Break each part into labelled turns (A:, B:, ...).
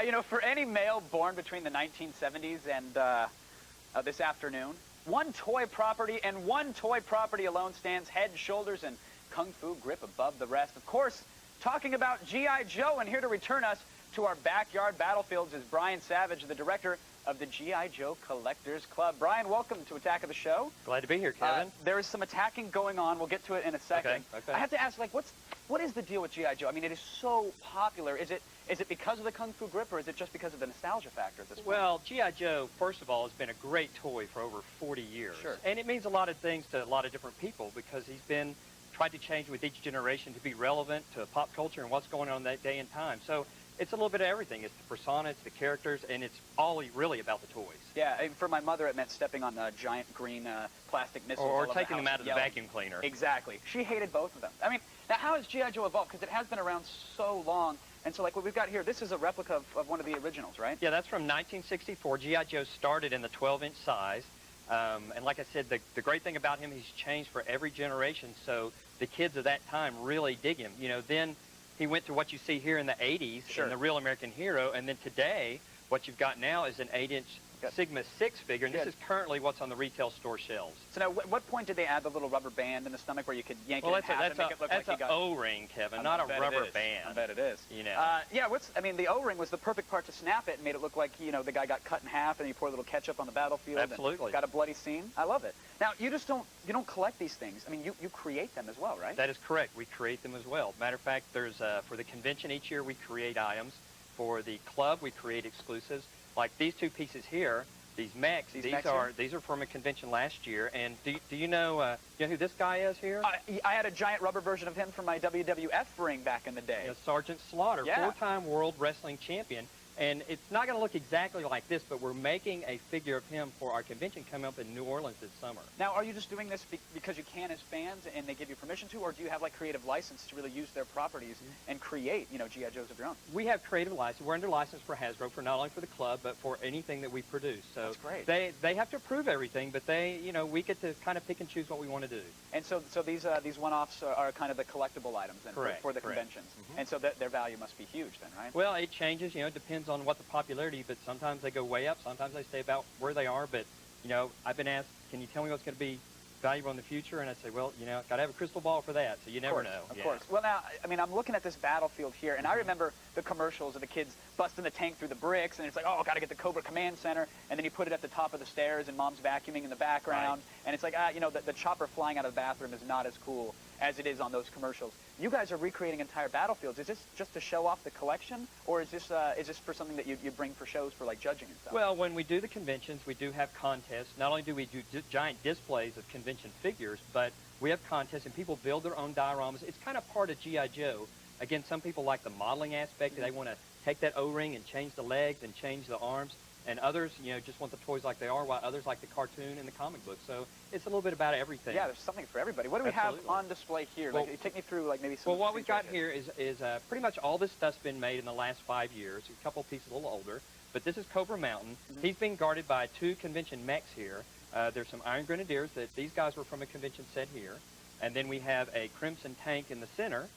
A: Yeah, you know, for any male born between the 1970s and this afternoon, one toy property and one toy property alone stands head, shoulders, and kung fu grip above the rest. Of course, talking about G.I. Joe, and here to return us to our backyard battlefields is Brian Savage, the director of the G.I. Joe Collectors Club. Brian, welcome to Attack of the Show.
B: Glad to be here, Kevin.
A: There is some attacking going on. We'll get to it in a second.
B: Okay.
A: I have to ask, like, what is the deal with G.I. Joe? I mean, it is so popular. Is it because of the kung fu grip, or is it just because of the nostalgia factor at this point?
B: Well, G.I. Joe, first of all, has been a great toy for over 40 years.
A: Sure.
B: And it means a lot of things to a lot of different people because he's been tried to change with each generation to be relevant to pop culture and what's going on that day and time. So it's a little bit of everything. It's the persona, it's the characters, and it's all really about the toys.
A: Yeah, for my mother, it meant stepping on giant green plastic missiles.
B: Or taking them out of the vacuum cleaner.
A: Exactly. She hated both of them. I mean, now how has G.I. Joe evolved? Because it has been around so long. And so, like, what we've got here, this is a replica of one of the originals, right?
B: Yeah, that's from 1964. G.I. Joe started in the 12-inch size. And like I said, the great thing about him, he's changed for every generation. So the kids of that time really dig him. You know, then he went to what you see here in the 80s,
A: Sure.
B: in the Real American Hero, and then today, what you've got now is an 8-inch Sigma 6 figure, and this is currently what's on the retail store shelves.
A: So now, what point did they add the little rubber band in the stomach where you could yank it in half and make it look like you got...
B: That's an O-ring, Kevin, not a rubber band.
A: I bet it is.
B: You know.
A: Yeah, I mean, the O-ring was the perfect part to snap it and made it look like, you know, the guy got cut in half and you pour a little ketchup on the battlefield.
B: Absolutely.
A: And got a bloody scene. I love it. Now, you don't collect these things. I mean, you create them as well, right?
B: That is correct. We create them as well. Matter of fact, there's for the convention each year, we create items. For the club, we create exclusives. Like these two pieces here, these mechs, these are from a convention last year. And do you know who this guy is here?
A: I had a giant rubber version of him from my WWF ring back in the day.
B: Yeah, Sergeant Slaughter, four-time World Wrestling Champion. And it's not going to look exactly like this, but we're making a figure of him for our convention coming up in New Orleans this summer.
A: Now, are you just doing this because you can as fans and they give you permission to, or do you have like creative license to really use their properties and create, you know, G.I. Joes of your own?
B: We have creative license. We're under license for Hasbro for not only for the club, but for anything that we produce. So
A: that's great.
B: They have to approve everything, but we get to kind of pick and choose what we want to do.
A: And so these one-offs are kind of the collectible items then for the conventions. And so their value must be huge then, right?
B: Well, it changes. You know, it depends on what the popularity, but sometimes they go way up, sometimes they stay about where they are. But, you know, I've been asked, can you tell me what's going to be valuable in the future? And I say, well, you know, got to have a crystal ball for that, so you never know.
A: Of course. Well, now, I mean, I'm looking at this battlefield here, and I remember the commercials of the kids busting the tank through the bricks, and it's like, oh, got to get the Cobra Command Center, and then you put it at the top of the stairs, and Mom's vacuuming in the background, and it's like, you know, the chopper flying out of the bathroom is not as cool as it is on those commercials. You guys are recreating entire battlefields. Is this just to show off the collection, or is this for something that you bring for shows for, like, judging and stuff?
B: Well, when we do the conventions, we do have contests. Not only do we do giant displays of convention figures, but we have contests, and people build their own dioramas. It's kind of part of G.I. Joe. Again, some people like the modeling aspect. They want to take that O-ring and change the legs and change the arms. And others, you know, just want the toys like they are, while others like the cartoon and the comic book. So it's a little bit about everything.
A: Yeah, there's something for everybody. What do we have on display here?
B: Well,
A: like, take me through, like, maybe some...
B: Well, what we've got here is pretty much all this stuff's been made in the last 5 years. A couple pieces a little older. But this is Cobra Mountain. He's being guarded by 2 convention mechs here. There's some Iron Grenadiers. These guys were from a convention set here. And then we have a Crimson tank in the center.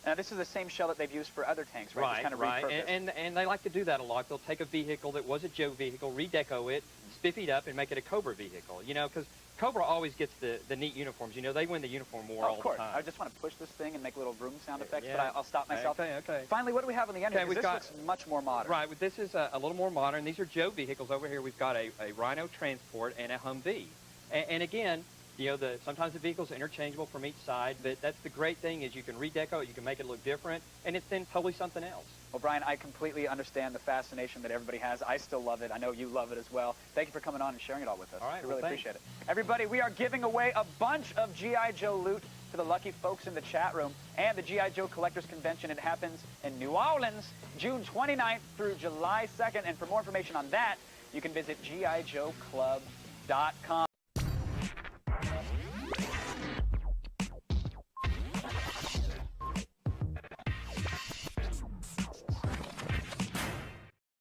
A: Now, this is the same shell that they've used for other tanks, right?
B: Right,
A: kind of
B: right. And they like to do that a lot. They'll take a vehicle that was a Joe vehicle, redeco it, spiffy it up, and make it a Cobra vehicle. You know, because Cobra always gets the neat uniforms. You know, they win the uniform war all the time.
A: Of course. I just want to push this thing and make little vroom sound effects, but I'll stop myself.
B: Okay.
A: Finally, what do we have on the end here? This looks much more modern.
B: Right, but this is a little more modern. These are Joe vehicles. Over here, we've got a Rhino Transport and a Humvee. And again, you know, sometimes the vehicles are interchangeable from each side, but that's the great thing is you can redeco it, you can make it look different, and it's then totally something else.
A: Well, Brian, I completely understand the fascination that everybody has. I still love it. I know you love it as well. Thank you for coming on and sharing it all with us.
B: All right,
A: I really appreciate it. Everybody, we are giving away a bunch of G.I. Joe loot to the lucky folks in the chat room and the G.I. Joe Collectors Convention. It happens in New Orleans, June 29th through July 2nd. And for more information on that, you can visit GIJoeClub.com.